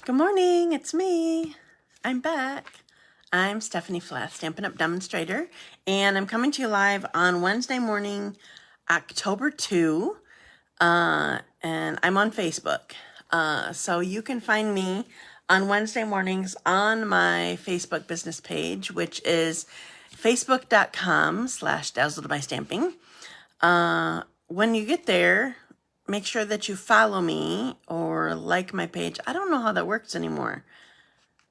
Good morning, it's me. I'm back. I'm Stephanie Flath, Stampin' Up! Demonstrator, and I'm coming to you live on Wednesday morning, October 2, and I'm on Facebook. So you can find me on Wednesday mornings on my Facebook business page, which is facebook.com/dazzled by stamping. When you get there, make sure that you follow me or like my page. I don't know how that works anymore.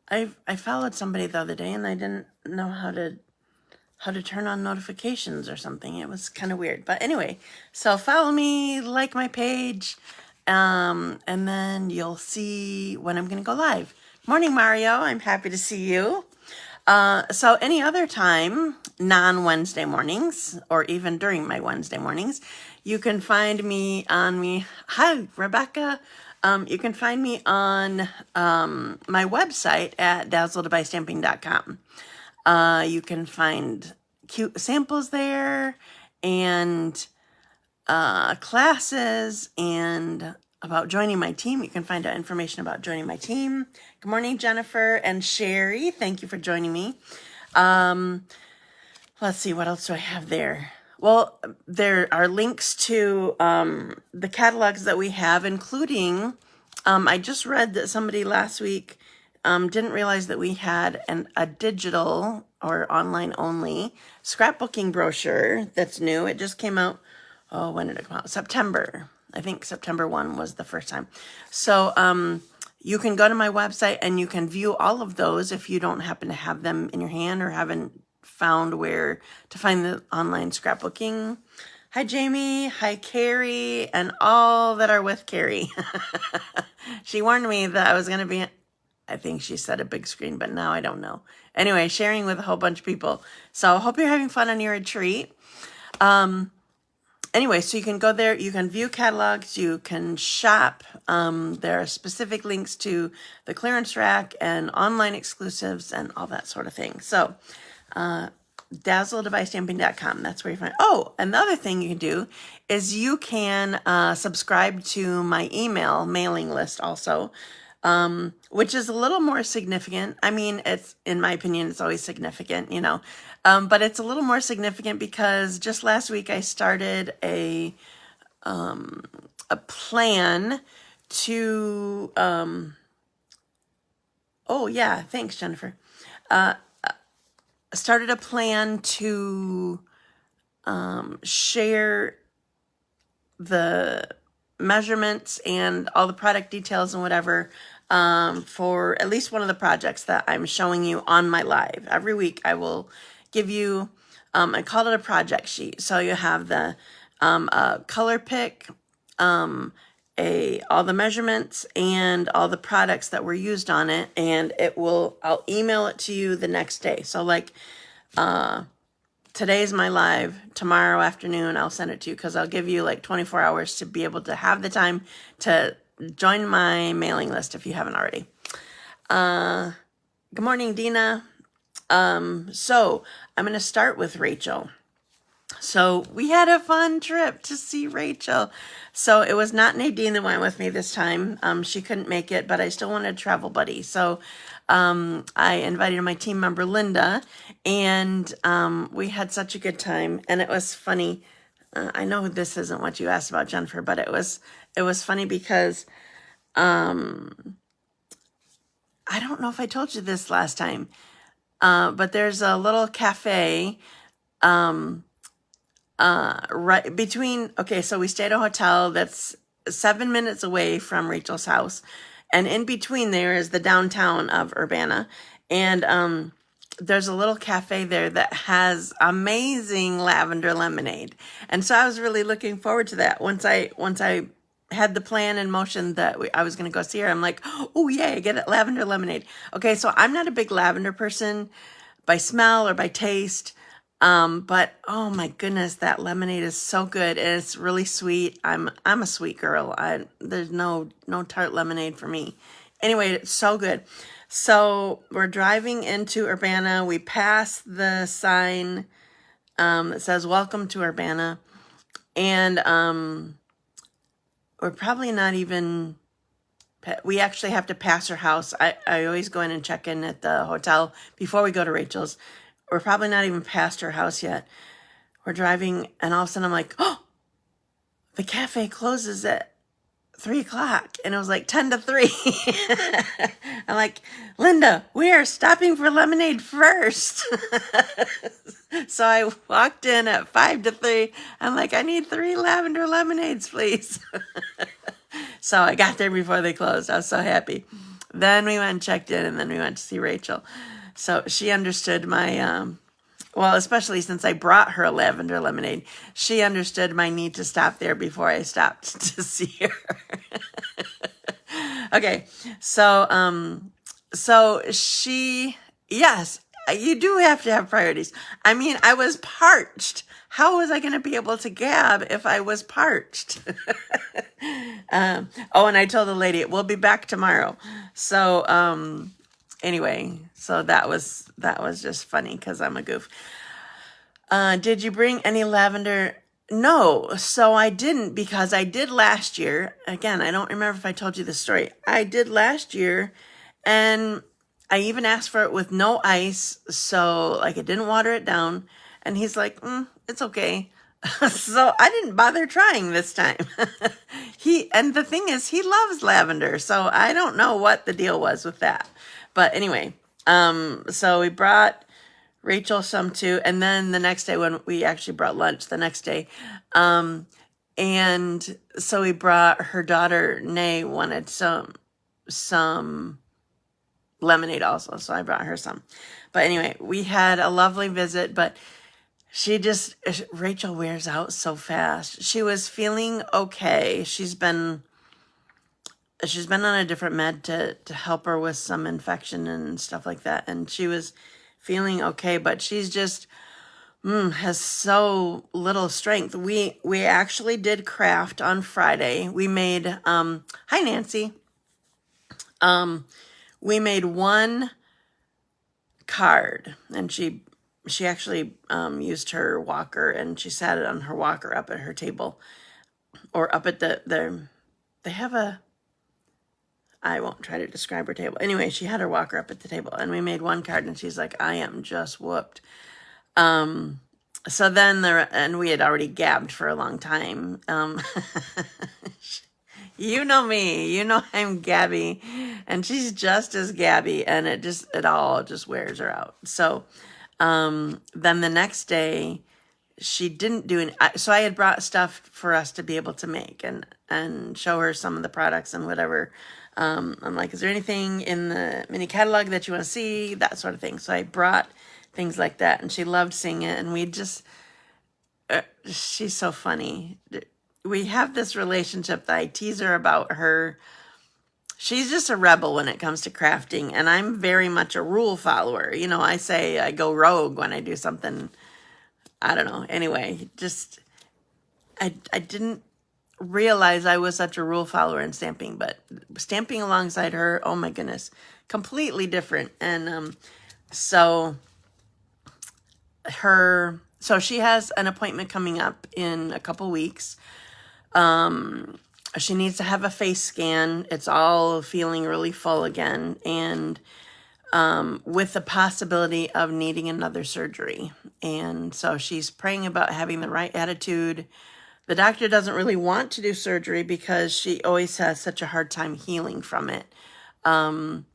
I followed somebody the other day and I didn't know how to turn on notifications or something. It was kind of weird. But anyway, so follow me, like my page, and then you'll see when I'm going to go live. Morning, Mario. I'm happy to see you. So any other time, non-Wednesday mornings, or even during my Wednesday mornings, you can find me on Hi, Rebecca. You can find me on my website at dazzledbystamping.com. You can find cute samples there and classes and about joining my team. You can find out information about joining my team. Good morning, Jennifer and Sherry. Thank you for joining me. Let's see, what else do I have there? Well, there are links to the catalogs that we have, including, I just read that somebody last week didn't realize that we had a digital or online only scrapbooking brochure that's new. It just came out. Oh, when did it come out? September. I think September 1 was the first time. So you can go to my website and you can view all of those if you don't happen to have them in your hand or haven't found where to find the online scrapbooking. Hi, Jamie. Hi, Carrie, and all that are with Carrie. She warned me that I was going to be, I think she said a big screen, but now I don't know. Anyway, sharing with a whole bunch of people. So I hope you're having fun on your retreat. Anyway, so you can go there, you can view catalogs, you can shop. There are specific links to the clearance rack and online exclusives and all that sort of thing. So, dazzledbystamping.com, that's where you find. Oh, and the other thing you can do is you can subscribe to my email mailing list also, which is a little more significant. I mean, it's, in my opinion, it's always significant, you know. But it's a little more significant because just last week I started a plan to, oh yeah, thanks, Jennifer. Started a plan to share the measurements and all the product details and whatever for at least one of the projects that I'm showing you on my live. Every week I will give you, I call it a project sheet. So you have the color pick, all the measurements and all the products that were used on it, and I'll email it to you the next day. So like today's my live, tomorrow afternoon I'll send it to you because I'll give you like 24 hours to be able to have the time to join my mailing list if you haven't already. Good morning, Dina. So I'm going to start with Rachel. So we had a fun trip to see Rachel. So it was not Nadine that went with me this time. She couldn't make it, but I still wanted a travel buddy. So I invited my team member, Linda, and we had such a good time. And it was funny. I know this isn't what you asked about, Jennifer, but it was funny because I don't know if I told you this last time, but there's a little cafe right between, okay, so we stayed at a hotel that's 7 minutes away from Rachel's house. And in between there is the downtown of Urbana. And there's a little cafe there that has amazing lavender lemonade. And so I was really looking forward to that. Once I had the plan in motion that I was going to go see her, I'm like, oh, yay, get it, lavender lemonade. Okay, so I'm not a big lavender person by smell or by taste. But oh my goodness, that lemonade is so good and it's really sweet. I'm a sweet girl. There's no tart lemonade for me. Anyway, it's so good. So we're driving into Urbana. We pass the sign that says "Welcome to Urbana," and we're probably not even We actually have to pass her house. I always go in and check in at the hotel before we go to Rachel's. We're probably not even past her house yet. We're driving, and all of a sudden I'm like, oh, the cafe closes at 3 o'clock. And it was like 10 to 3. I'm like, Linda, we are stopping for lemonade first. So I walked in at 5 to 3. I'm like, I need 3 lavender lemonades, please. So I got there before they closed. I was so happy. Then we went and checked in, and then we went to see Rachel. So she understood my, well, especially since I brought her a lavender lemonade, she understood my need to stop there before I stopped to see her. Okay, so she, yes, you do have to have priorities. I mean, I was parched. How was I going to be able to gab if I was parched? Oh, and I told the lady, we'll be back tomorrow. So, anyway, so that was just funny because I'm a goof. Did you bring any lavender? No, so I didn't, because I did last year. Again, I don't remember if I told you this story. I did last year, and I even asked for it with no ice, so like I didn't water it down. And he's like, it's okay. So I didn't bother trying this time. And the thing is, he loves lavender, so I don't know what the deal was with that. But anyway, so we brought Rachel some too, and then the next day, when we actually brought lunch the next day, and so we brought her daughter, Nay, wanted some lemonade also, so I brought her some. But anyway, we had a lovely visit, but Rachel wears out so fast. She was feeling okay. She's been on a different med to help her with some infection and stuff like that, and she was feeling okay, but she's just has so little strength. We actually did craft on Friday. We made hi Nancy. We made one card, and she actually used her walker, and she sat it on her walker up at her table, or up at they have a, I won't try to describe her table. Anyway, she had her walker up at the table, and we made one card, and she's like, I am just whooped. So then and we had already gabbed for a long time. You know me, you know I'm Gabby, and she's just as Gabby, and it all just wears her out. So, then the next day, she didn't do any, so I had brought stuff for us to be able to make and show her some of the products and whatever. I'm like, is there anything in the mini catalog that you want to see? That sort of thing. So I brought things like that, and she loved seeing it, and we just, she's so funny. We have this relationship that I tease her about her. She's just a rebel when it comes to crafting, and I'm very much a rule follower. You know, I say I go rogue when I do something. I don't know. Anyway, just, I didn't realize I was such a rule follower in stamping, but stamping alongside her, oh my goodness, completely different. And so she has an appointment coming up in a couple weeks. She needs to have a face scan. It's all feeling really full again, and with the possibility of needing another surgery. And so she's praying about having the right attitude. The doctor doesn't really want to do surgery because she always has such a hard time healing from it. But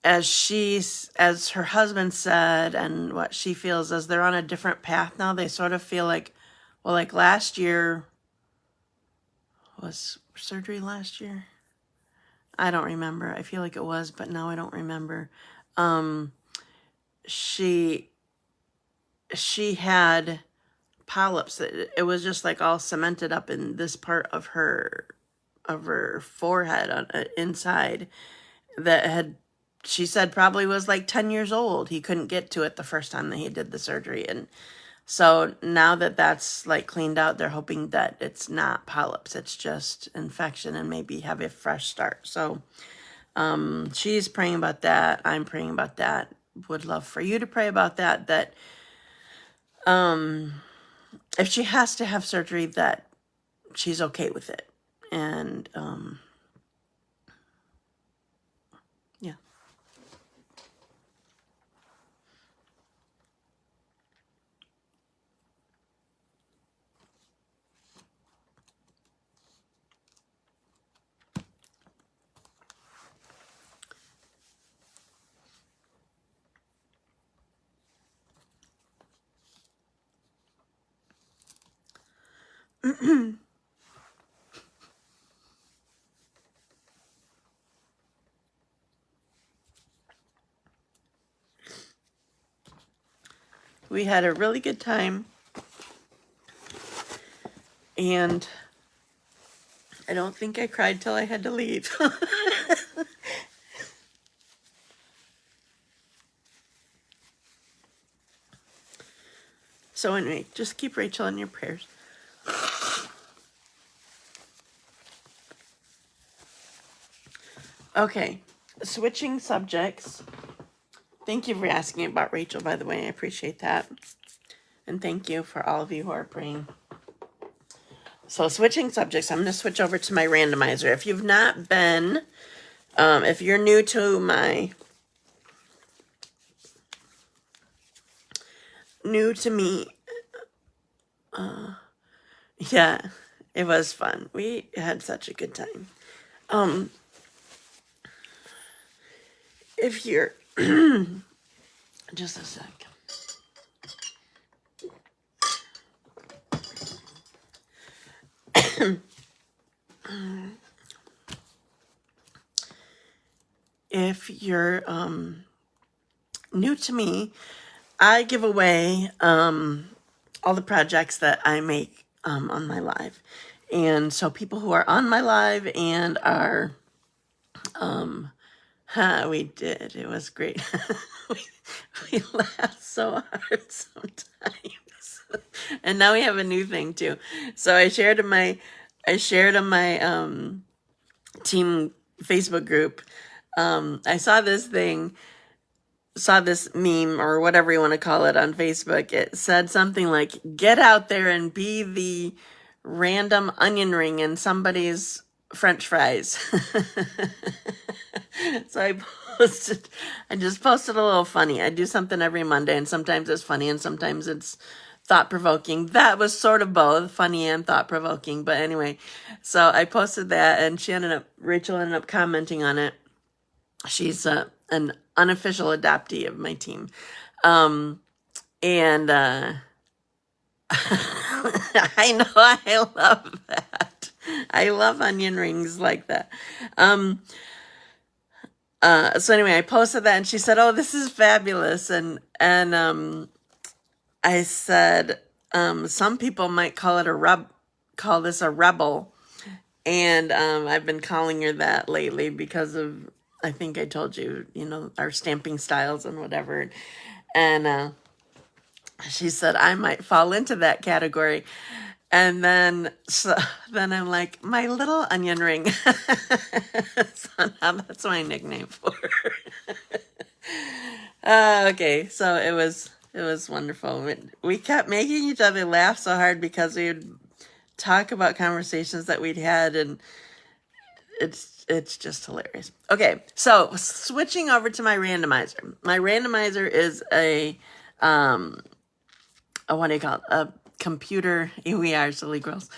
as her husband said, and what she feels, is they're on a different path now. They sort of feel like, well, like last year, was surgery last year? I don't remember. I feel like it was, but now I don't remember. She had polyps. It was just like all cemented up in this part of her forehead inside that she said probably was like 10 years old. He couldn't get to it the first time that he did the surgery. And so now that that's like cleaned out, they're hoping that it's not polyps. It's just infection, and maybe have a fresh start. So she's praying about that. I'm praying about that. Would love for you to pray about that. That if she has to have surgery, that she's okay with it. And yeah. We had a really good time, and I don't think I cried till I had to leave. So anyway, just keep Rachel in your prayers. Okay, switching subjects. Thank you for asking about Rachel, by the way. I appreciate that. And thank you for all of you who are praying. So switching subjects, I'm going to switch over to my randomizer. If you've not been, if you're new to me, yeah, it was fun. We had such a good time. If you're, just a sec. If you're new to me, I give away all the projects that I make on my live. And so people who are on my live and are, we did. It was great. we laughed so hard sometimes. And now we have a new thing too. So I shared in my team Facebook group. I saw this meme or whatever you want to call it on Facebook. It said something like, get out there and be the random onion ring in somebody's French fries. So I just posted a little funny. I do something every Monday, and sometimes it's funny and sometimes it's thought-provoking. That was sort of both funny and thought-provoking. But anyway, so I posted that, and Rachel ended up commenting on it. She's an unofficial adoptee of my team. And I know, I love that. I love onion rings like that. So anyway, I posted that, and she said, "Oh, this is fabulous." And I said, some people might call this a rebel. And I've been calling her that lately because of, I think I told you, our stamping styles and whatever. And she said I might fall into that category. And then I'm like, my little onion ring. So now that's my nickname for her. Okay, so it was wonderful. We kept making each other laugh so hard because we would talk about conversations that we'd had, and it's just hilarious. Okay, so switching over to my randomizer. My randomizer is a what do you call it? A computer. We are silly girls.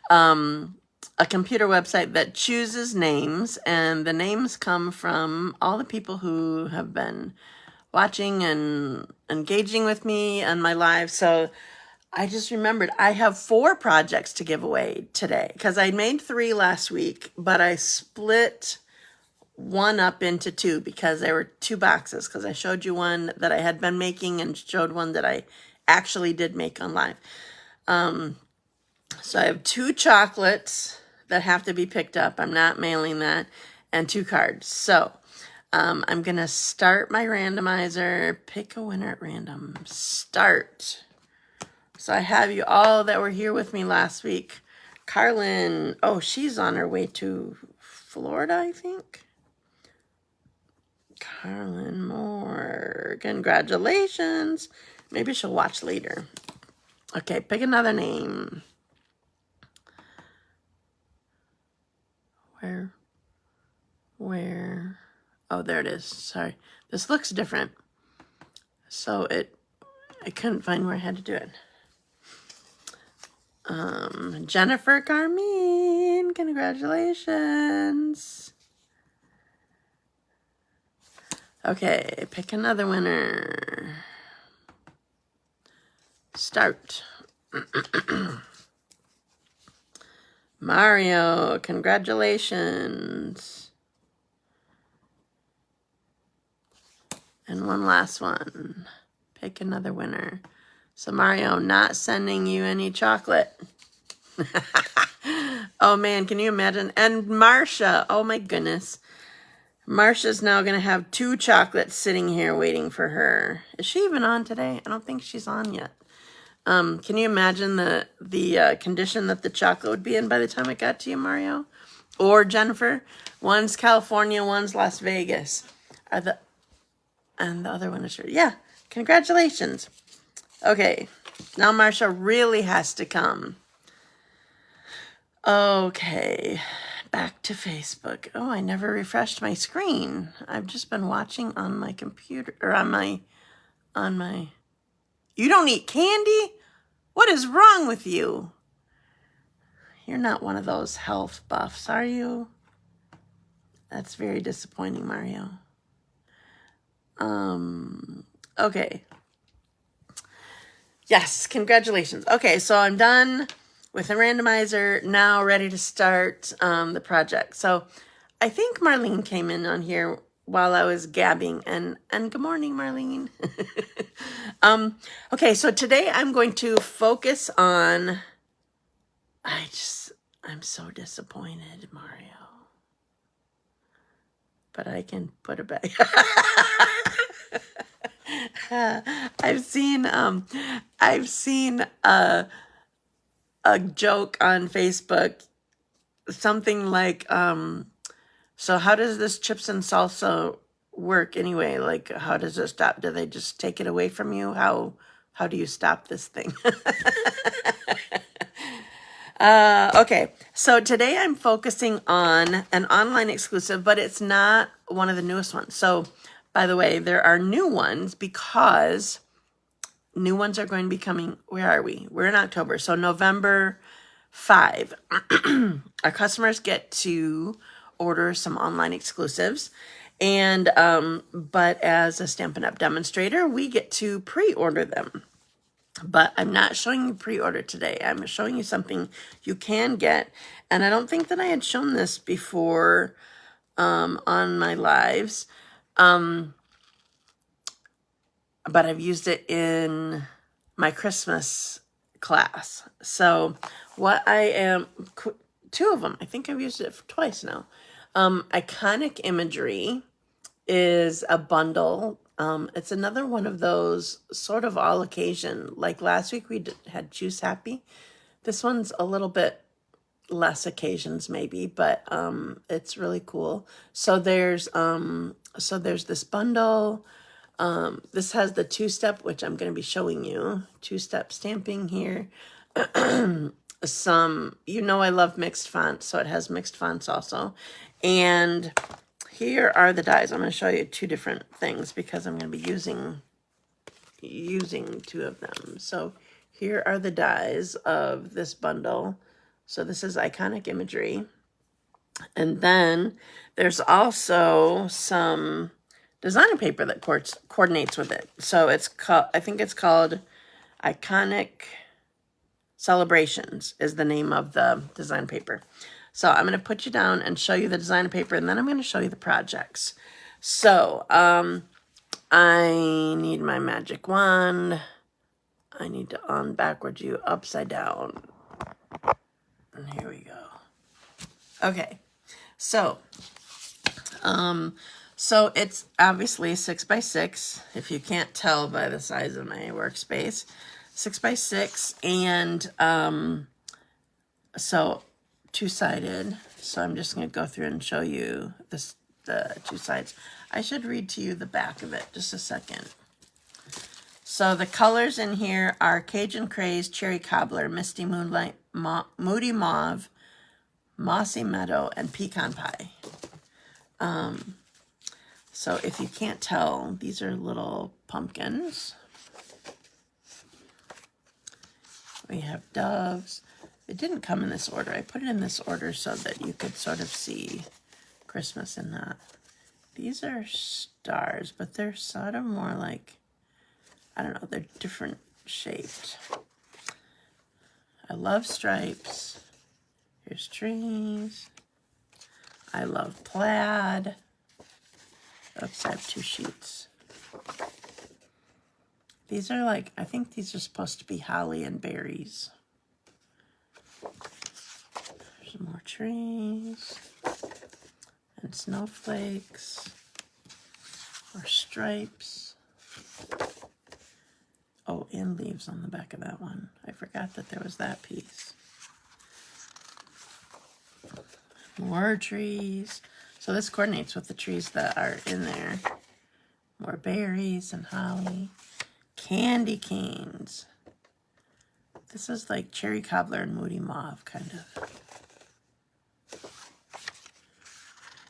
A computer website that chooses names, and the names come from all the people who have been watching and engaging with me on my live. So I just remembered I have 4 projects to give away today because I made 3 last week, but I split one up into 2 because there were 2 boxes, because I showed you one that I had been making and showed one that I actually did make on live. So I have 2 chocolates that have to be picked up. I'm not mailing that, and 2 cards. So I'm going to start my randomizer. Pick a winner at random. Start. So I have you all that were here with me last week. Carlyn, oh, she's on her way to Florida, I think. Carlyn Moore, congratulations. Maybe she'll watch later. Okay, pick another name. Where, oh, there it is. Sorry. This looks different. So I couldn't find where I had to do it. Jennifer Carmean, congratulations. Okay, pick another winner. Start. Mario, congratulations. And one last one. Pick another winner. So Mario, not sending you any chocolate. Oh man, can you imagine? And Marcia, oh my goodness. Marcia's now going to have 2 chocolates sitting here waiting for her. Is she even on today? I don't think she's on yet. Can you imagine the condition that the chocolate would be in by the time it got to you, Mario? Or Jennifer? One's California, one's Las Vegas. And the other one is here. Yeah, congratulations. Okay, now Marcia really has to come. Okay, back to Facebook. Oh, I never refreshed my screen. I've just been watching on my computer, or on my... You don't eat candy? What is wrong with you? You're not one of those health buffs, are you? That's very disappointing, Mario. Okay. Yes, congratulations. Okay, so I'm done with the randomizer, now ready to start the project. So I think Marlene came in on here while I was gabbing, and good morning, Marlene. Okay, so today I'm going to focus on, I'm so disappointed, Mario. But I can put it back. I've seen a joke on Facebook, something like, so how does this chips and salsa work anyway? Like, how does it stop? Do they just take it away from you? How do you stop this thing? Okay, so today I'm focusing on an online exclusive, but it's not one of the newest ones. So, by the way, there are new ones because new ones are going to be coming. Where are we? We're in October. So November 5, our customers get to order some online exclusives. And, but as a Stampin' Up! Demonstrator, we get to pre-order them. But I'm not showing you pre-order today. I'm showing you something you can get. And I don't think that I had shown this before on my lives. But I've used it in my Christmas class. So what I am, 2 of them, I think I've used it twice now. Iconic Imagery is a bundle. It's another one of those sort of all occasion. Like last week we had Choose Happy. This one's a little bit less occasions maybe, but it's really cool. So there's this bundle. This has the 2-step, which I'm going to be showing you. 2-step stamping here. Some, I love mixed fonts, so it has mixed fonts also. And here are the dies. I'm going to show you 2 different things because I'm going to be using 2 of them. So here are the dies of this bundle. So this is Iconic Imagery. And then there's also some designer paper that coordinates with it. So it's called, I think it's called Iconic Celebrations is the name of the design paper. So I'm going to put you down and show you the designer paper, and then I'm going to show you the projects. So I need my magic wand. I need to backward you upside down. And here we go. Okay. So it's obviously 6x6, if you can't tell by the size of my workspace, 6x6, and so 2-sided. So I'm just going to go through and show you the 2 sides. I should read to you the back of it, just a second. So the colors in here are Cajun Craze, Cherry Cobbler, Misty Moonlight, Moody Mauve, Mossy Meadow, and Pecan Pie. So if you can't tell, these are little pumpkins. We have doves. It didn't come in this order. I put it in this order so that you could sort of see Christmas in that. These are stars, but they're sort of more like, I don't know, they're different shaped. I love stripes. Here's trees. I love plaid. Oops, I have 2 sheets. These are like, I think these are supposed to be holly and berries. There's more trees and snowflakes or stripes. Oh, and leaves on the back of that one. I forgot that there was that piece. More trees. So this coordinates with the trees that are in there. More berries and holly. Candy canes. This is like cherry cobbler and moody mauve, kind of.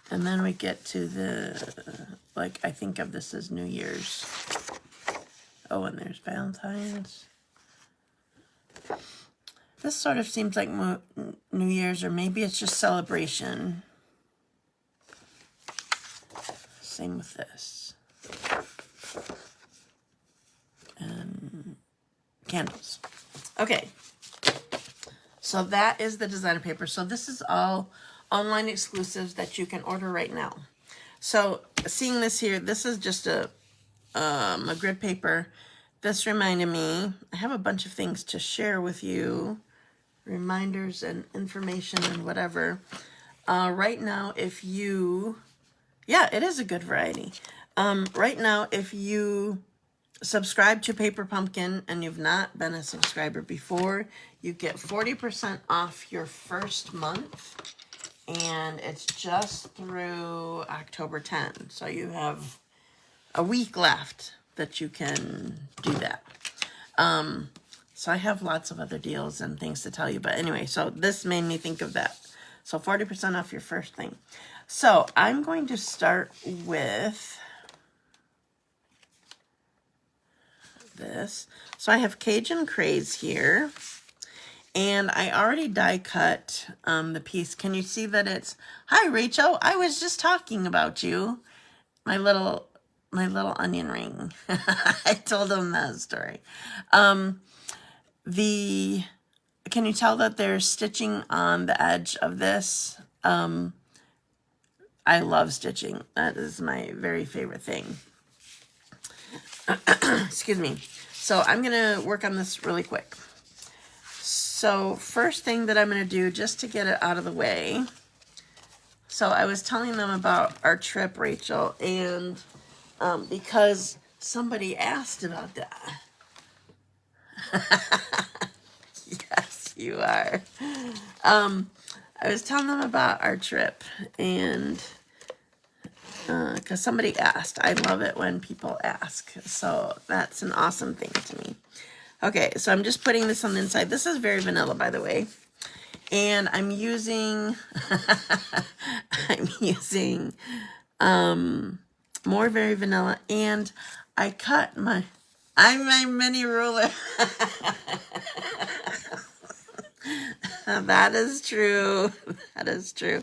And then we get to the, like, I think of this as New Year's. Oh, and there's Valentine's. This sort of seems like New Year's, or maybe it's just celebration. Same with this. And candles. Okay. So that is the designer paper. So this is all online exclusives that you can order right now. So seeing this here, this is just a grid paper. This reminded me, I have a bunch of things to share with you, reminders and information and whatever. Right now, if you, yeah, it is a good variety. Right now, if you subscribe to Paper Pumpkin and you've not been a subscriber before, you get 40% off your first month. And it's just through October 10. So you have a week left that you can do that. So I have lots of other deals and things to tell you. But anyway, so this made me think of that. So 40% off your first thing. So I'm going to start with this. So I have Cajun Craze here. And I already die cut the piece. Can you see that it's, hi Rachel, I was just talking about you. My little onion ring. I told them that story. Can you tell that there's stitching on the edge of this? I love stitching. That is my very favorite thing. Excuse me. So I'm gonna work on this really quick. So first thing that I'm going to do, just to get it out of the way. So I was telling them about our trip, Rachel, and because somebody asked about that. Yes, you are. I was telling them about our trip, and because somebody asked. I love it when people ask. So that's an awesome thing to me. Okay, so I'm just putting this on the inside. This is very vanilla, by the way. And I'm using, more very vanilla. And I cut my mini ruler. That is true. That is true.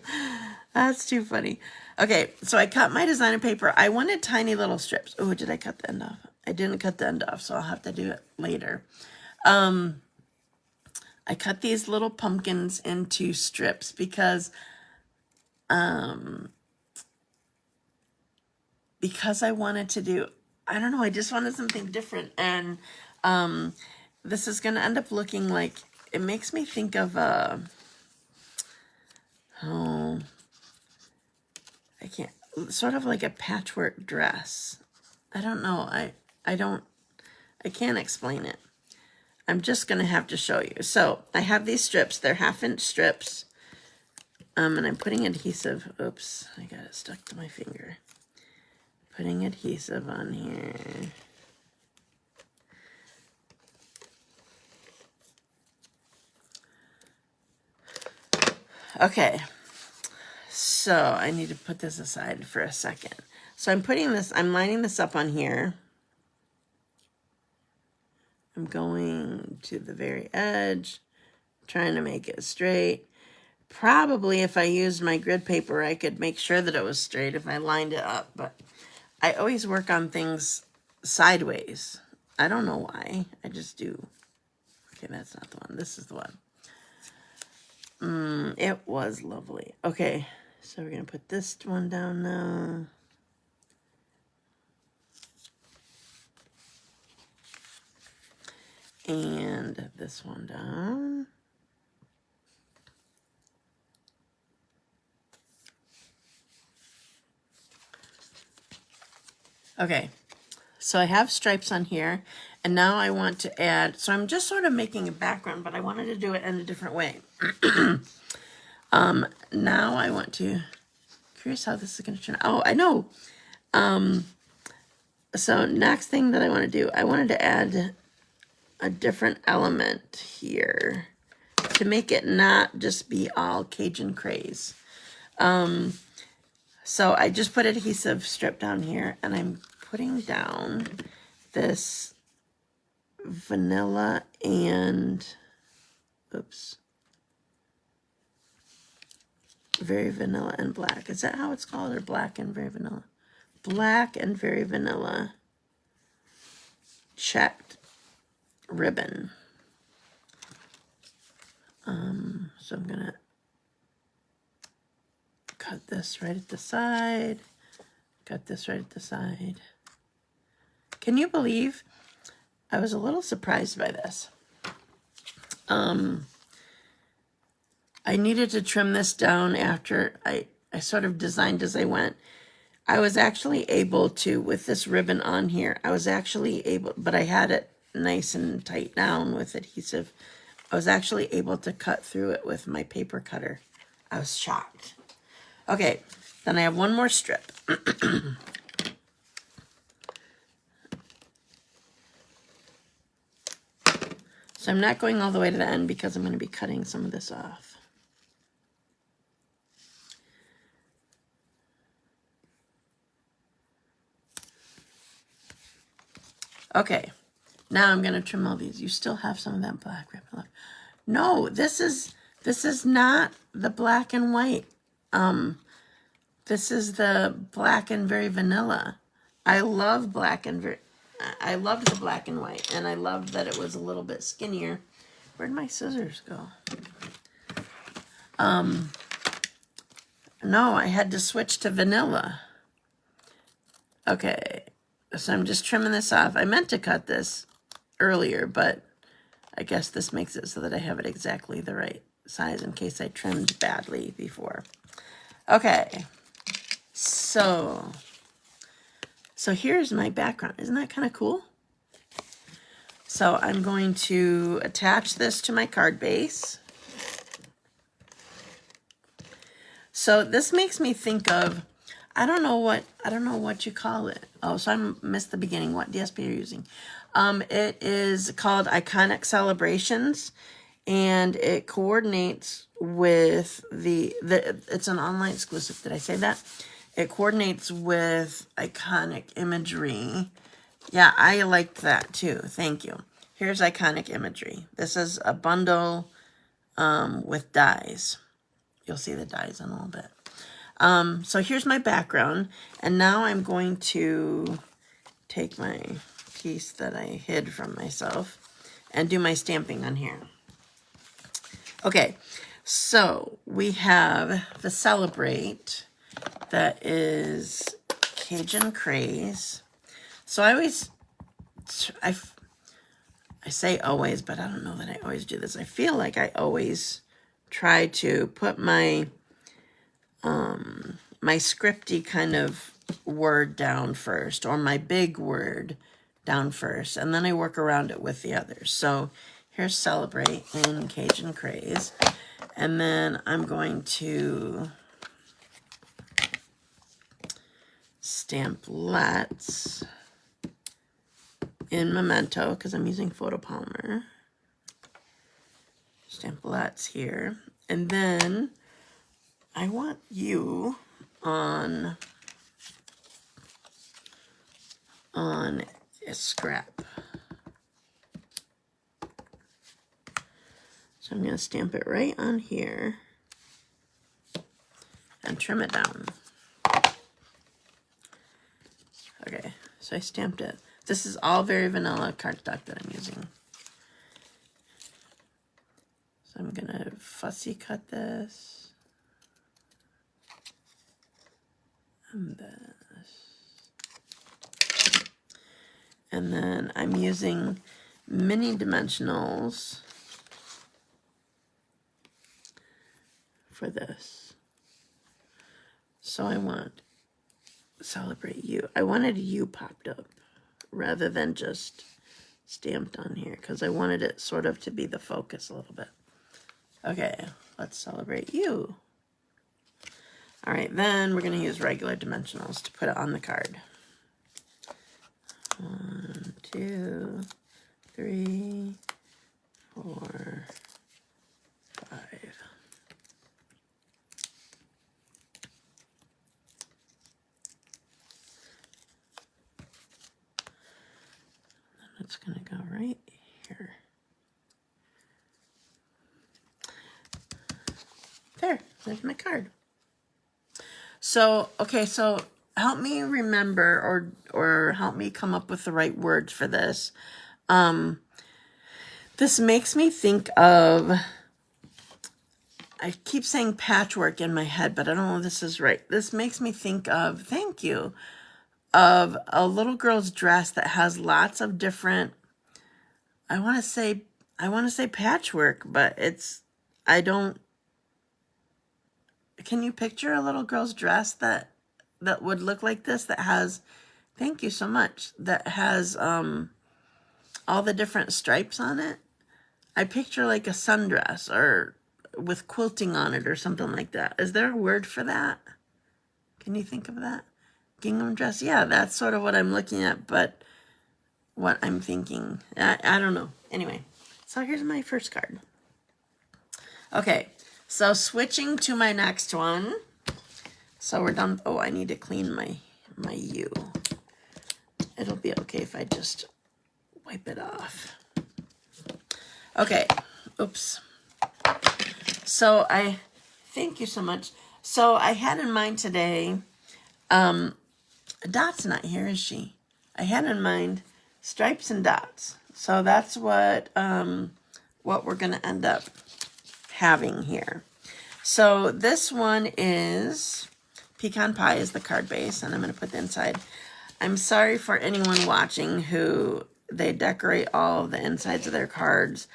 That's too funny. Okay, so I cut my designer paper. I wanted tiny little strips. Oh, did I cut the end off? I didn't cut the end off, so I'll have to do it later. I cut these little pumpkins into strips because I wanted to do, I don't know, I just wanted something different. And this is going to end up looking like, it makes me think of sort of like a patchwork dress. I don't know. I can't explain it. I'm just going to have to show you. So I have these strips. They're 1/2-inch strips. And I'm putting adhesive. Oops, I got it stuck to my finger. Putting adhesive on here. Okay, so I need to put this aside for a second. So I'm lining this up on here. I'm going to the very edge, trying to make it straight. Probably if I used my grid paper, I could make sure that it was straight if I lined it up, but I always work on things sideways. I don't know why, I just do. Okay, that's not the one, this is the one. It was lovely. Okay, so we're gonna put this one down now. And this one down. Okay, so I have stripes on here, and now I want to add, so I'm just sort of making a background, but I wanted to do it in a different way. Now I want to, curious how this is going to turn out. Oh, I know. So next thing that I want to do, I wanted to add a different element here to make it not just be all Cajun craze. So I just put adhesive strip down here, and I'm putting down this vanilla and, oops, very vanilla and black. Is that how it's called, or black and very vanilla? Black and very vanilla checked ribbon. So I'm gonna cut this right at the side, cut this right at the side. Can you believe I was a little surprised by this? I needed to trim this down after I sort of designed as I went. I was actually able to, with this ribbon on here, I was actually able, but I had it nice and tight down with adhesive. I was actually able to cut through it with my paper cutter. I was shocked. Okay, then I have one more strip. So I'm not going all the way to the end because I'm going to be cutting some of this off. Okay, now I'm going to trim all these. You still have some of that black ribbon left. No, this is not the black and white. This is the black and very vanilla. I love black and very, I loved the black and white, and I loved that it was a little bit skinnier. Where'd my scissors go? No, I had to switch to vanilla. Okay, so I'm just trimming this off. I meant to cut this earlier, but I guess this makes it so that I have it exactly the right size in case I trimmed badly before. Okay, so here's my background. Isn't that kind of cool? So I'm going to attach this to my card base. So this makes me think of, I don't know what you call it. Oh, so I missed the beginning. What DSP are you using? It is called Iconic Celebrations, and it coordinates with it's an online exclusive. Did I say that? It coordinates with Iconic Imagery. Yeah, I liked that too. Thank you. Here's Iconic Imagery. This is a bundle with dies. You'll see the dies in a little bit. So here's my background, and now I'm going to take my piece that I hid from myself and do my stamping on here. Okay, so we have the Celebrate that is Cajun Craze. So I say always, but I don't know that I always do this. I feel like I always try to put my my scripty kind of word down first, or my big word down first, and then I work around it with the others. So here's Celebrate in Cajun Craze, and then I'm going to stamp Let's in Memento because I'm using photopolymer. Stamp Let's here, and then I want you on a scrap. So I'm going to stamp it right on here and trim it down. Okay, so I stamped it. This is all very vanilla cardstock that I'm using. So I'm going to fussy cut this. And this. And then I'm using mini dimensionals for this. So I want Celebrate You. I wanted you popped up rather than just stamped on here because I wanted it sort of to be the focus a little bit. Okay, let's Celebrate You. All right, then we're going to use regular dimensionals to put it on the card. 1, 2, 3, 4, 5. It's going to go right here. There's my card. So, okay, so help me remember or help me come up with the right words for this. This makes me think of, I keep saying patchwork in my head, but I don't know if this is right. This makes me think of, thank you, of a little girl's dress that has lots of different, I want to say patchwork, but can you picture a little girl's dress that would look like this, that has, thank you so much, that has all the different stripes on it? I picture like a sundress or with quilting on it or something like that. Is there a word for that? Can you think of that? Gingham dress? Yeah, that's sort of what I'm looking at, but what I'm thinking, I don't know. Anyway, so here's my first card. Okay, so switching to my next one. So we're done. Oh, I need to clean my U. It'll be okay if I just wipe it off. Okay, oops. So thank you so much. So I had in mind today, Dot's not here, is she? I had in mind stripes and dots. So that's what we're going to end up having here. So this one is Pecan Pie is the card base, and I'm going to put the inside. I'm sorry for anyone watching who they decorate all of the insides of their cards.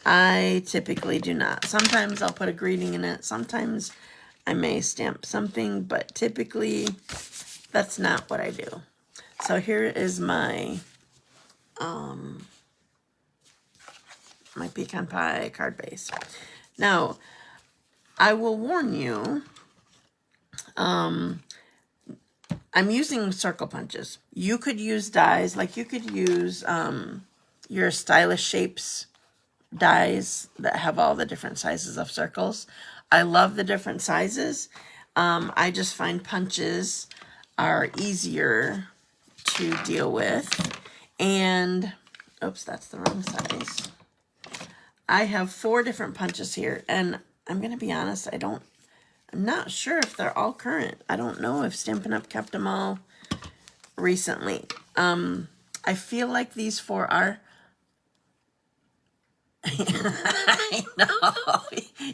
I typically do not. Sometimes I'll put a greeting in it. Sometimes I may stamp something, but typically that's not what I do. So here is my my Pecan Pie card base. Now, I will warn you, I'm using circle punches. You could use dies, like you could use your Stylish Shapes dies that have all the different sizes of circles. I love the different sizes. I just find punches are easier to deal with. And, oops, that's the wrong size. I have 4 different punches here, and I'm going to be honest, I'm not sure if they're all current. I don't know if Stampin' Up! Kept them all recently. I feel like these 4 are... I know.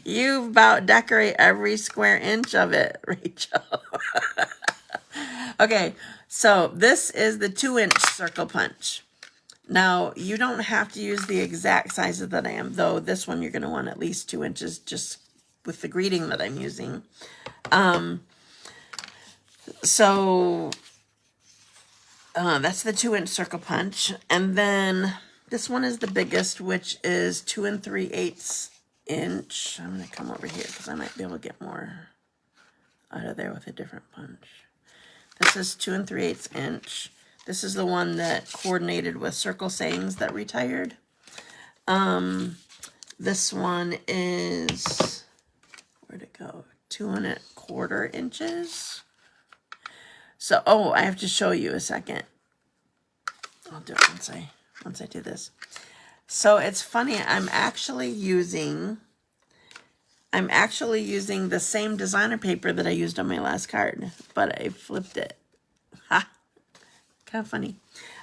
You about decorate every square inch of it, Rachel. Okay, so this is the 2-inch circle punch. Now, you don't have to use the exact sizes that I am, though this one you're going to want at least 2 inches just with the greeting that I'm using. So that's the 2-inch circle punch. And then this one is the biggest, which is 2 3/8 inch. I'm going to come over here because I might be able to get more out of there with a different punch. This is 2 3/8 inch. This is the one that coordinated with Circle Sayings that retired. This one is, where'd it go? 2¼ inches. So, oh, I have to show you a second. I'll do it once I do this. So it's funny, I'm actually using the same designer paper that I used on my last card, but I flipped it. Ha! Kind of funny.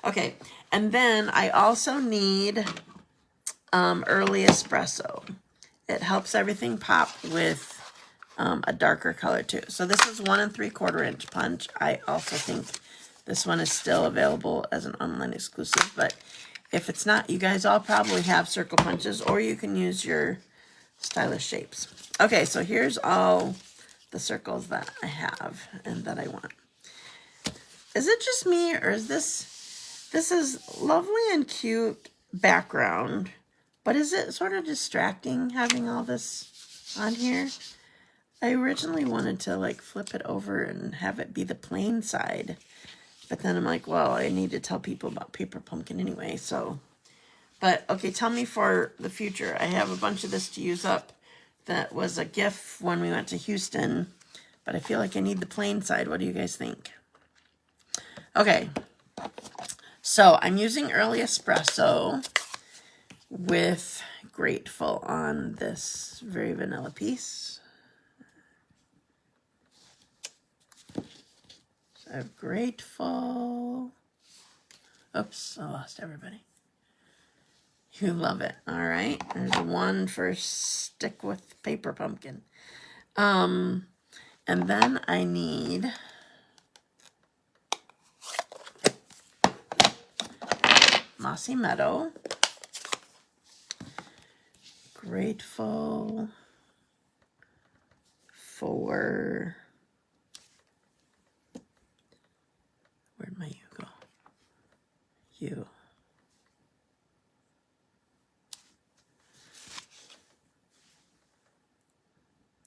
Okay, and then I also need early espresso. It helps everything pop with a darker color too. So this is 1 3/4 inch punch. I also think this one is still available as an online exclusive, but if it's not, you guys all probably have circle punches, or you can use your stylish shapes. Okay, so here's all the circles that I have and that I want. Is it just me, or is this is lovely and cute background, but is it sort of distracting having all this on here? I originally wanted to like flip it over and have it be the plain side, but then I'm like, well, I need to tell people about Paper Pumpkin anyway, so. But, okay, tell me for the future. I have a bunch of this to use up that was a gift when we went to Houston, but I feel like I need the plain side. What do you guys think? Okay, so I'm using Early Espresso with Grateful on this very vanilla piece. So Grateful. Oops, I lost everybody. You love it. All right. There's one for Stick with Paper Pumpkin. And then I need Mossy Meadow. Grateful for... Where'd my you go? You.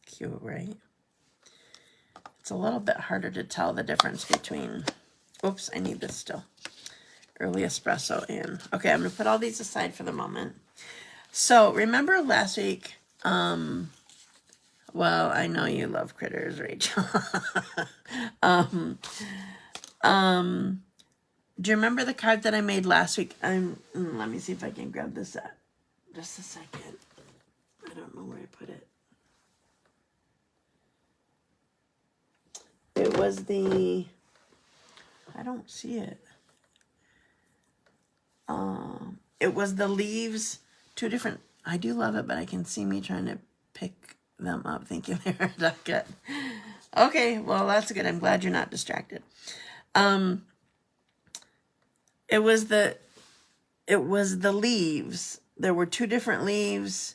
Cute, right? It's a little bit harder to tell the difference between, oops, I need this still. Early Espresso and, okay, I'm going to put all these aside for the moment. So, remember last week, well, I know you love critters, Rachel. Do you remember the card that I made last week? Let me see if I can grab this up. Just a second. I don't know where I put it. It was the, I don't see it. It was the leaves, two different, I do love it, but I can see me trying to pick them up thinking they're not good. Okay, well, that's good. I'm glad you're not distracted. It was the leaves. There were two different leaves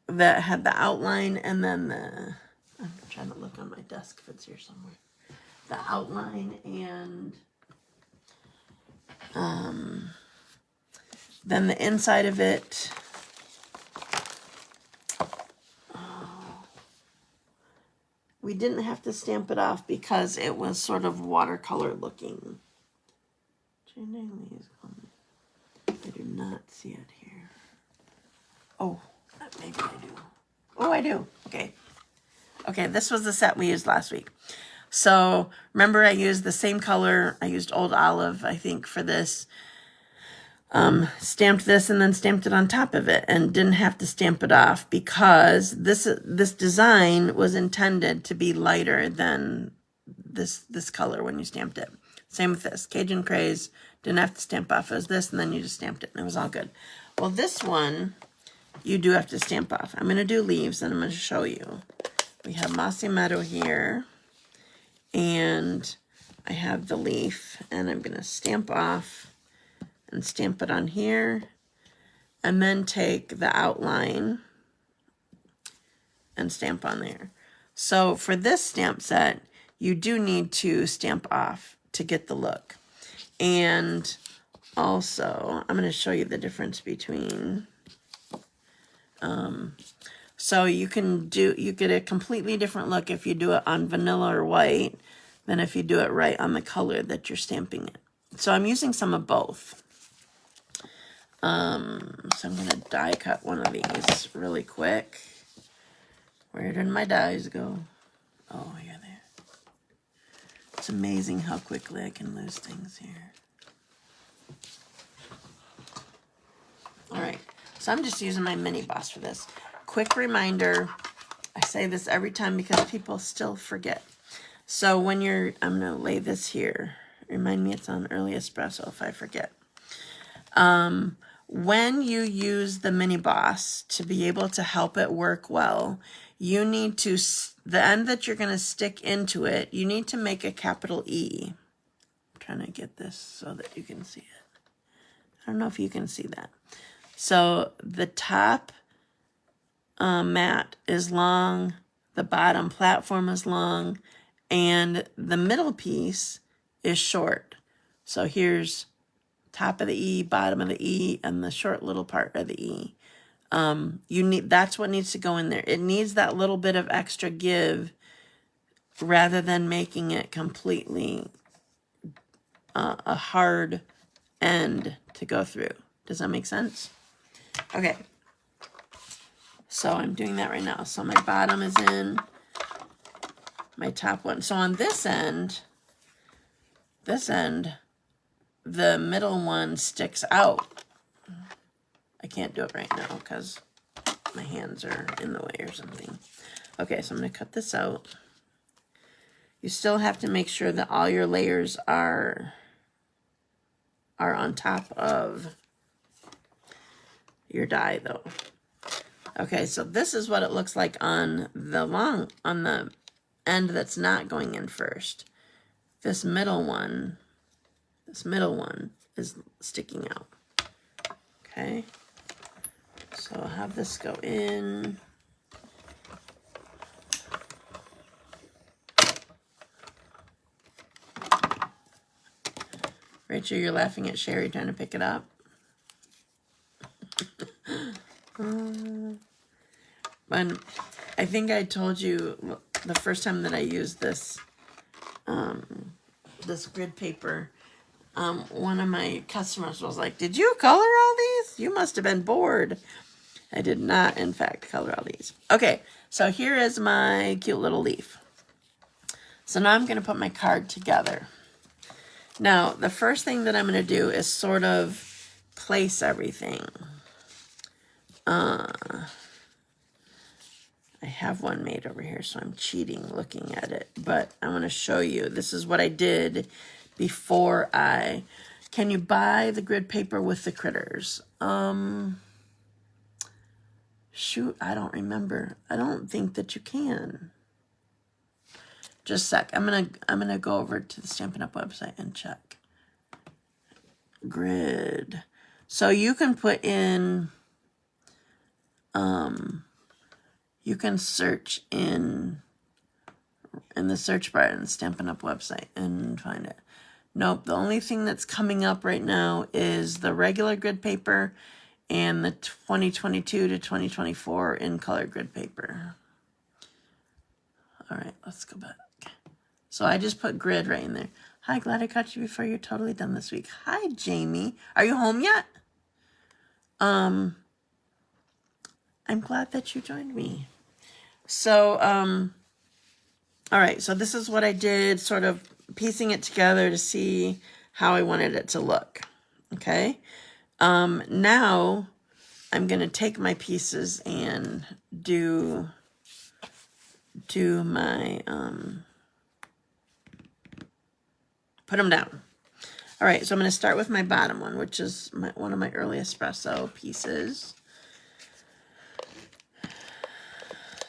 that had the outline, and then the, I'm trying to look on my desk if it's here somewhere. The outline and then the inside of it. We didn't have to stamp it off because it was sort of watercolor looking. I do not see it here. Oh, maybe I do. Oh, I do. Okay. Okay, this was the set we used last week. So, remember I used the same color. I used Old Olive, I think, for this. Stamped this and then stamped it on top of it and didn't have to stamp it off because this design was intended to be lighter than this color when you stamped it. Same with this. Cajun Craze, didn't have to stamp off. It was this, and then you just stamped it, and it was all good. Well, this one, you do have to stamp off. I'm going to do leaves, and I'm going to show you. We have Mossy Meadow here, and I have the leaf, and I'm going to stamp off and stamp it on here, and then take the outline and stamp on there. So for this stamp set, you do need to stamp off to get the look. And also, I'm going to show you the difference between, so you get a completely different look if you do it on vanilla or white than if you do it right on the color that you're stamping it. So I'm using some of both. So I'm going to die cut one of these really quick. Where did my dies go? Oh, you're there. It's amazing how quickly I can lose things here. All right, so I'm just using my mini boss for this. Quick reminder, I say this every time because people still forget. So when you're, I'm gonna lay this here. Remind me it's on early espresso if I forget. When you use the mini boss to be able to help it work well, you need to, the end that you're gonna stick into it, you need to make a capital E. I'm trying to get this so that you can see it. I don't know if you can see that. So the top mat is long, the bottom platform is long, and the middle piece is short. So here's top of the E, bottom of the E, and the short little part of the E. That's what needs to go in there. It needs that little bit of extra give rather than making it completely a hard end to go through. Does that make sense? Okay. So I'm doing that right now. So my bottom is in, my top one. So on this end, the middle one sticks out. I can't do it right now because my hands are in the way or something. Okay, so I'm going to cut this out. You still have to make sure that all your layers are on top of your die though. Okay, so this is what it looks like on the end that's not going in first. This middle one is sticking out. Okay, so I'll have this go in. Rachel, you're laughing at Sherry trying to pick it up. When I think I told you the first time that I used this this grid paper, one of my customers was like, "Did you color all these? You must have been bored." I did not, in fact, color all these. Okay, so here is my cute little leaf. So now I'm going to put my card together. Now, the first thing that I'm going to do is sort of place everything. I have one made over here, so I'm cheating looking at it. But I want to show you. This is what I did before I... Can you buy the grid paper with the critters? Shoot, I don't remember. I don't think that you can. Just a sec. I'm gonna go over to the Stampin' Up website and check. Grid. So you can put in... you can search in the search bar in the Stampin' Up website and find it. Nope, the only thing that's coming up right now is the regular grid paper and the 2022 to 2024 in color grid paper. All right, let's go back. So I just put grid right in there. Hi, glad I caught you before you're totally done this week. Hi, Jamie. Are you home yet? I'm glad that you joined me. So, all right, so this is what I did, sort of piecing it together to see how I wanted it to look, okay? Now, I'm going to take my pieces and do my, put them down. All right, so I'm going to start with my bottom one, which is one of my early espresso pieces.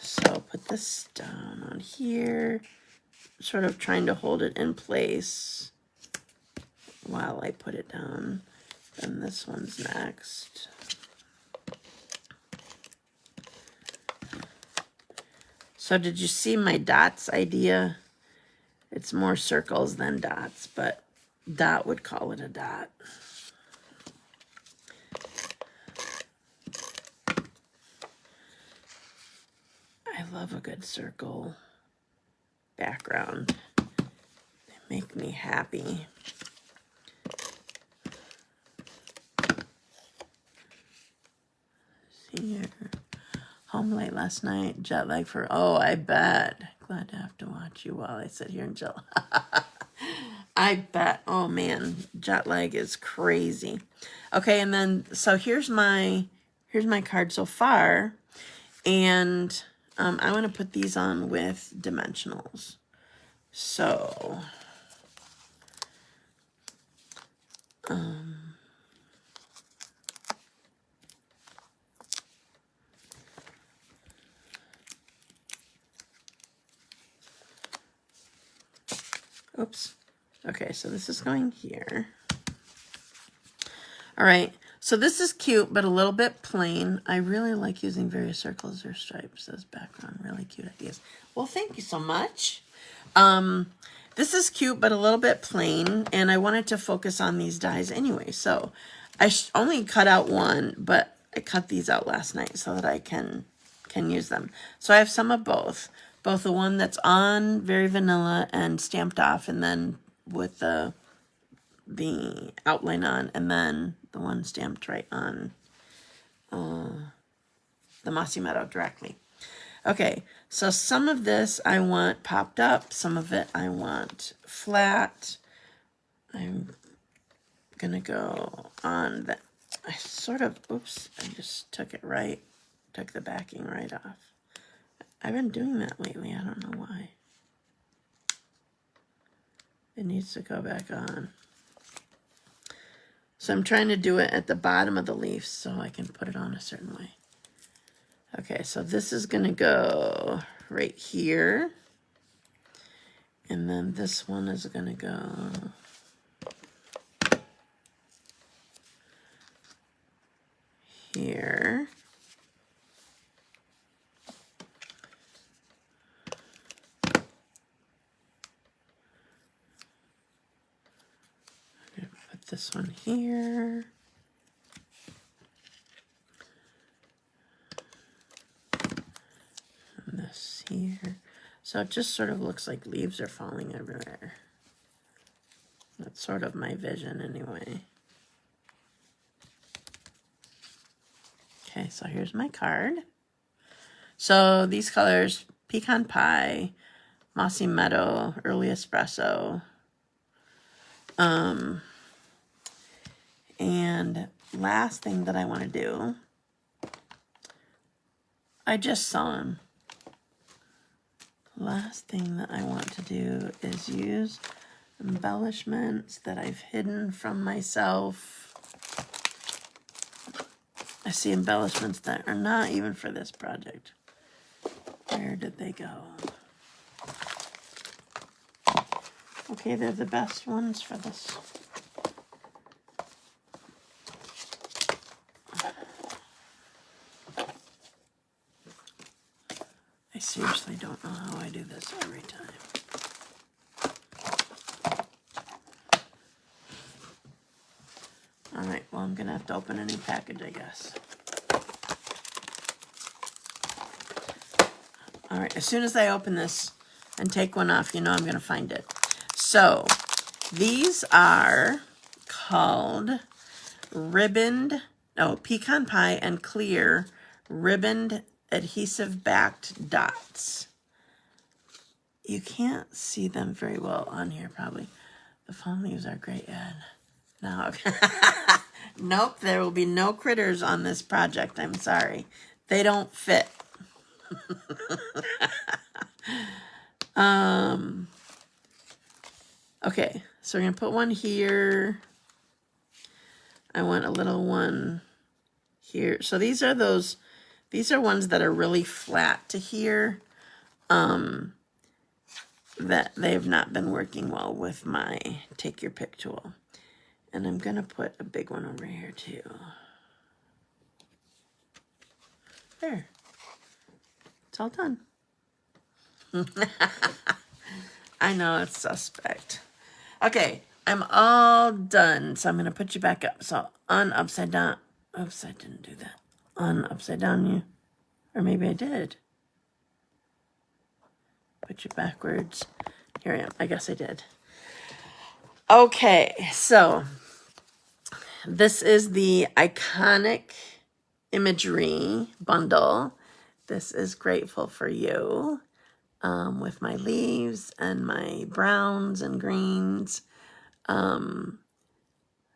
So put this down on here, sort of trying to hold it in place while I put it down. Then this one's next. So did you see my dots idea? It's more circles than dots, but Dot would call it a dot. I love a good circle background. They make me happy. See here. Home late last night. Jet lag for... Oh, I bet. glad to have to watch you while I sit here and chill. I bet. Oh man, jet lag is crazy. Okay, and then so here's my card so far, and I want to put these on with dimensionals. So oops. Okay, so this is going here. All right, so this is cute, but a little bit plain. I really like using various circles or stripes as background. Really cute ideas. Well, thank you so much. This is cute, but a little bit plain, and I wanted to focus on these dies anyway. So I only cut out one, but I cut these out last night so that I can use them. So I have some of both the one that's on very vanilla and stamped off, and then with the outline on, and then the one stamped right on the Mossy Meadow directly. Okay, so some of this I want popped up, some of it I want flat. I'm gonna go on the, I sort of, oops, I just took the backing right off. I've been doing that lately, I don't know why. It needs to go back on. So I'm trying to do it at the bottom of the leaf so I can put it on a certain way. Okay, so this is gonna go right here. And then this one is gonna go here. I'm gonna put this one here. And this here. So it just sort of looks like leaves are falling everywhere. That's sort of my vision anyway. Okay, so here's my card. So these colors, Pecan Pie, Mossy Meadow, Early Espresso. And last thing that I want to do, I just saw them. Last thing that I want to do is use embellishments that I've hidden from myself. I see embellishments that are not even for this project. Where did they go? Okay, they're the best ones for this. I seriously don't know how I do this every time. All right, well, I'm gonna have to open a new package, I guess. All right, as soon as I open this and take one off, you know I'm gonna find it. So these are called Pecan Pie and Clear Ribboned Adhesive Backed Dots. You can't see them very well on here probably. The phone leaves are great, Ed. No, nope, there will be no critters on this project. I'm sorry. They don't fit. Okay, so we're going to put one here. I want a little one here. So these are ones that are really flat to here. That they've not been working well with my Take Your Pick tool. And I'm going to put a big one over here too. There. It's all done. I know it's suspect. Okay, I'm all done. So I'm going to put you back up. So upside down. Oops, I didn't do that. Upside down you. Or maybe I did. Put you backwards. Here I am. I guess I did. Okay, so this is the Iconic Imagery bundle. This is Grateful for You. with my leaves and my browns and greens.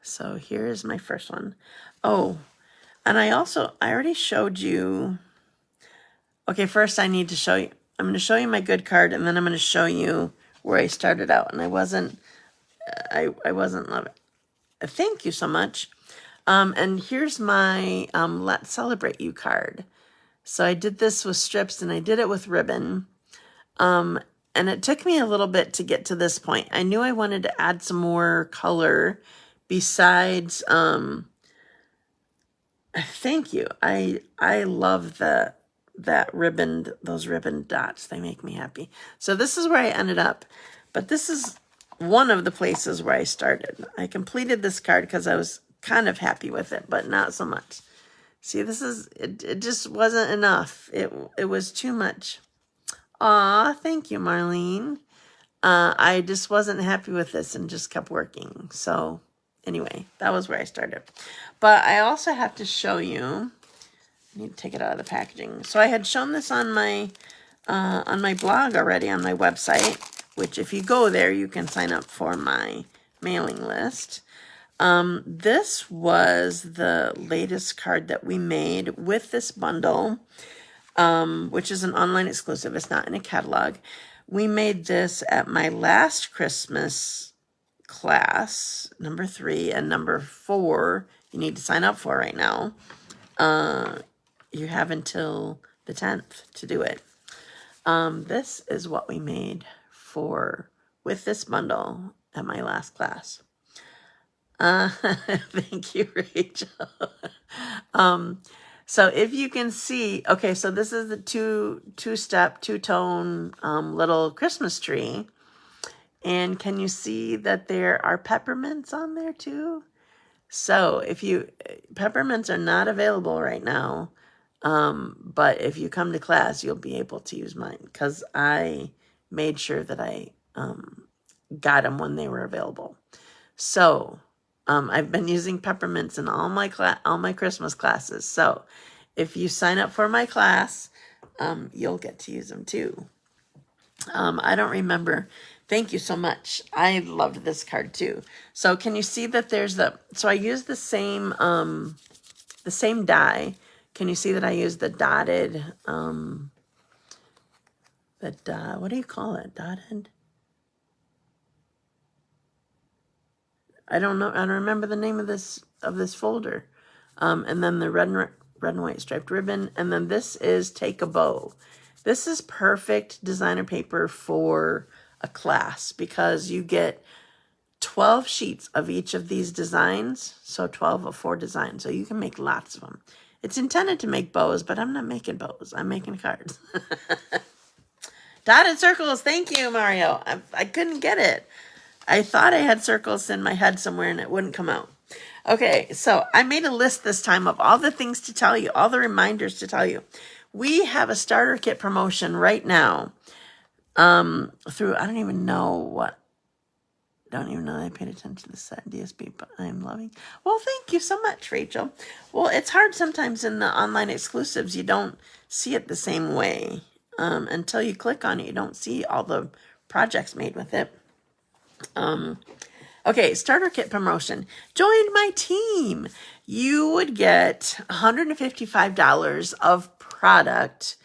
So here's my first one. Oh, and I already showed you. Okay, first I need to show you. I'm going to show you my good card, and then I'm going to show you where I started out. And I wasn't loving it. Thank you so much. And here's my Let's Celebrate You card. So I did this with strips, and I did it with ribbon. And it took me a little bit to get to this point. I knew I wanted to add some more color besides, thank you. I love those ribbon dots. They make me happy. So this is where I ended up, but this is one of the places where I started. I completed this card because I was kind of happy with it, but not so much. See, it just wasn't enough. It was too much. Aw, thank you, Marlene. I just wasn't happy with this and just kept working. So anyway, that was where I started. But I also have to show you, I need to take it out of the packaging. So I had shown this on my blog already, on my website, which if you go there, you can sign up for my mailing list. This was the latest card that we made with this bundle, which is an online exclusive. It's not in a catalog. We made this at my last Christmas class, number 3 and number 4. You need to sign up for right now. You have until the 10th to do it. This is what we made with this bundle at my last class. Thank you, Rachel. So if you can see, okay, so this is the two-step, two-tone little Christmas tree. And can you see that there are peppermints on there too? So peppermints are not available right now. But if you come to class, you'll be able to use mine because I made sure that I got them when they were available. So I've been using peppermints in all my Christmas classes. So if you sign up for my class, you'll get to use them too. I don't remember. Thank you so much. I loved this card too. So can you see that so I used the same die. Can you see that I used the dotted, what do you call it? Dotted? I don't know. I don't remember the name of this folder. And then the red and white striped ribbon. And then this is Take a Bow. This is perfect designer paper for a class because you get 12 sheets of each of these designs. So 12 of 4 designs. So you can make lots of them. It's intended to make bows, but I'm not making bows. I'm making cards. Dotted circles. Thank you, Mario. I couldn't get it. I thought I had circles in my head somewhere and it wouldn't come out. Okay, so I made a list this time of all the things to tell you, all the reminders to tell you. We have a starter kit promotion right now through, I don't even know that I paid attention to the set DSP, but I'm loving. Well, thank you so much, Rachel. Well, it's hard sometimes in the online exclusives. You don't see it the same way. Until you click on it, you don't see all the projects made with it. Okay, starter kit promotion. Join my team. You would get $155 of product,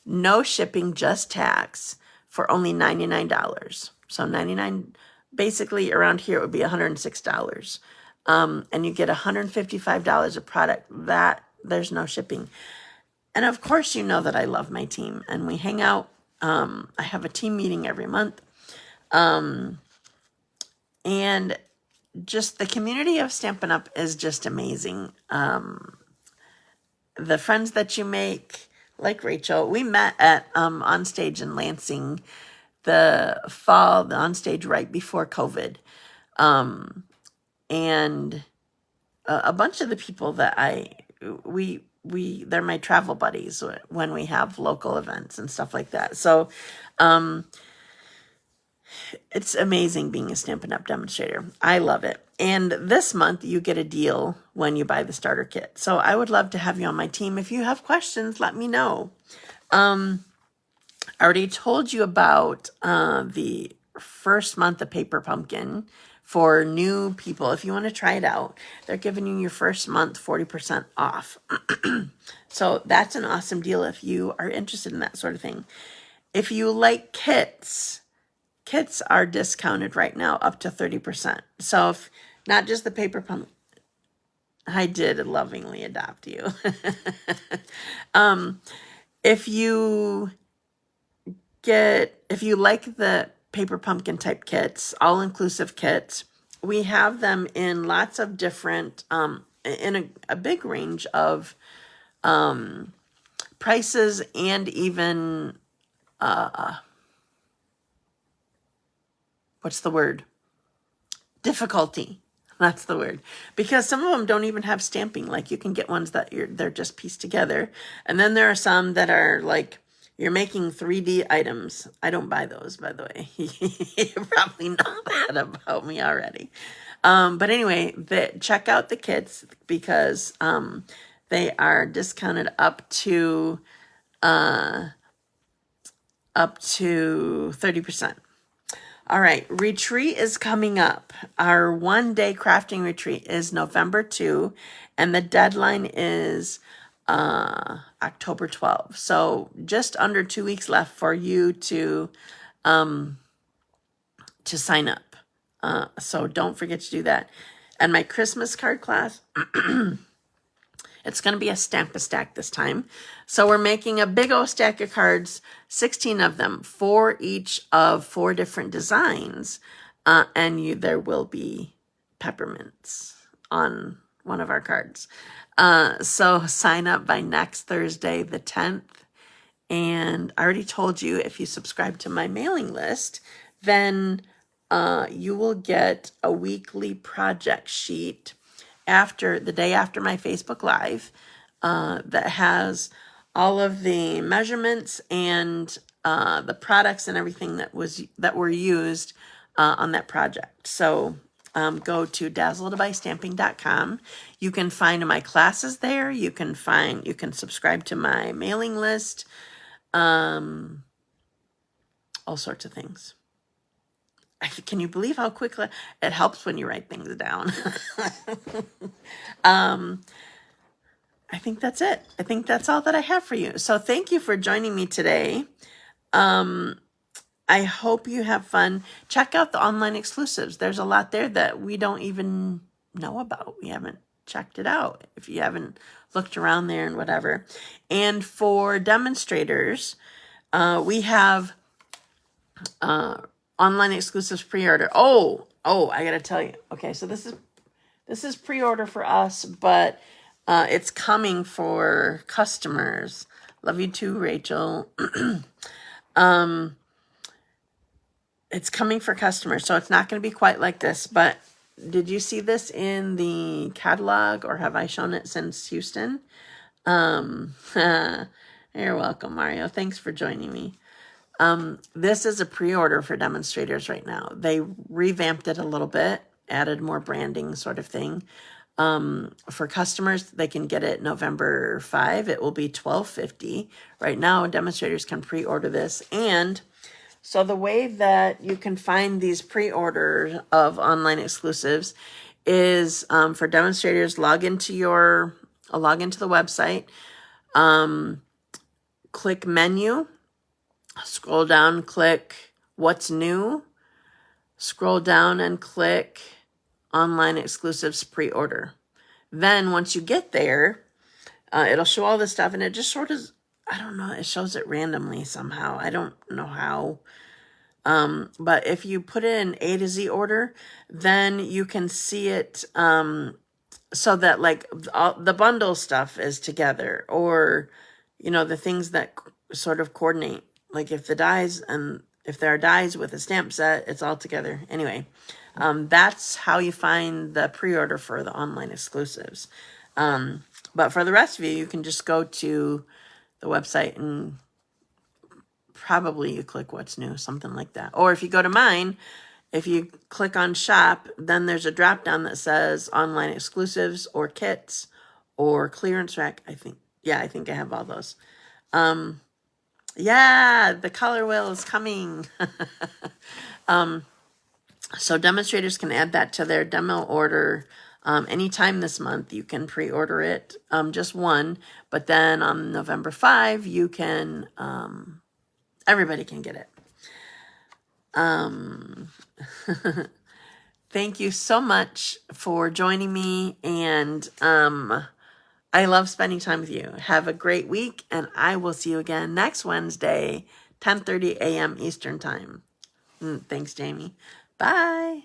no shipping, just tax, for only $99. So $99, basically around here it would be $106. And you get $155 of product that there's no shipping. And of course, you know that I love my team and we hang out. I have a team meeting every month. And just the community of Stampin' Up! Is just amazing. The friends that you make, like Rachel, we met at Onstage in Lansing the Onstage right before COVID. And a bunch of the people that they're my travel buddies when we have local events and stuff like that. So, it's amazing being a Stampin' Up! Demonstrator. I love it. And this month, you get a deal when you buy the starter kit. So I would love to have you on my team. If you have questions, let me know. I already told you about the first month of Paper Pumpkin for new people. If you want to try it out, they're giving you your first month 40% off. So that's an awesome deal if you are interested in that sort of thing. If you like kits, kits are discounted right now up to 30%. So if not just the Paper Pumpkin, I did lovingly adopt you. If you like the Paper Pumpkin type kits, all-inclusive kits, we have them in lots of different, in a big range of prices and even, what's the word? Difficulty. That's the word. Because some of them don't even have stamping. Like you can get ones that they're just pieced together. And then there are some that are like, you're making 3D items. I don't buy those, by the way. You probably know that about me already. But anyway, check out the kits because they are discounted up to 30%. All right, retreat is coming up. Our one-day crafting retreat is November 2, and the deadline is October 12. So just under 2 weeks left for you to sign up. So don't forget to do that. And my Christmas card class, it's going to be a stamp-a-stack this time. So we're making a big old stack of cards, 16 of them, for each of 4 different designs. And there will be peppermints on one of our cards. So sign up by next Thursday, the 10th. And I already told you, if you subscribe to my mailing list, then you will get a weekly project sheet the day after my Facebook Live that has all of the measurements and the products and everything that were used on that project. So go to dazzledbystamping.com. You can find my classes there. You can subscribe to my mailing list. All sorts of things. Can you believe how quickly it helps when you write things down? I think that's it. I think that's all that I have for you. So thank you for joining me today. I hope you have fun. Check out the online exclusives. There's a lot there that we don't even know about. We haven't checked it out if you haven't looked around there and whatever. And for demonstrators, we have online exclusives pre-order. Oh, I gotta tell you. Okay, so this is pre-order for us, but it's coming for customers. Love you too, Rachel. It's coming for customers, so it's not going to be quite like this. But did you see this in the catalog, or have I shown it since Houston? You're welcome, Mario. Thanks for joining me. This is a pre-order for demonstrators right now. They revamped it a little bit, added more branding sort of thing. For customers, they can get it November 5. It will be $12.50. Right now, demonstrators can pre-order this. And so the way that you can find these pre-orders of online exclusives is for demonstrators, log into the website, click menu, scroll down, click what's new, scroll down and click online exclusives pre-order. Then once you get there, it'll show all this stuff, and it just sort of, I don't know, it shows it randomly somehow. I don't know how. But if you put it in A to Z order, then you can see it so that like the bundle stuff is together, or, the things that sort of coordinate. Like if there are dies with a stamp set, it's all together. Anyway, that's how you find the pre-order for the online exclusives. But for the rest of you can just go to the website and probably you click what's new, something like that. Or if you go to mine, if you click on shop, then there's a drop down that says online exclusives or kits or clearance rack. I think I have all those. Yeah, the color wheel is coming. So demonstrators can add that to their demo order anytime this month. You can pre-order it, just one, but then on November 5, you can, everybody can get it. Thank you so much for joining me, and I love spending time with you. Have a great week, and I will see you again next Wednesday, 10:30 a.m. Eastern Time. Thanks, Jamie. Bye.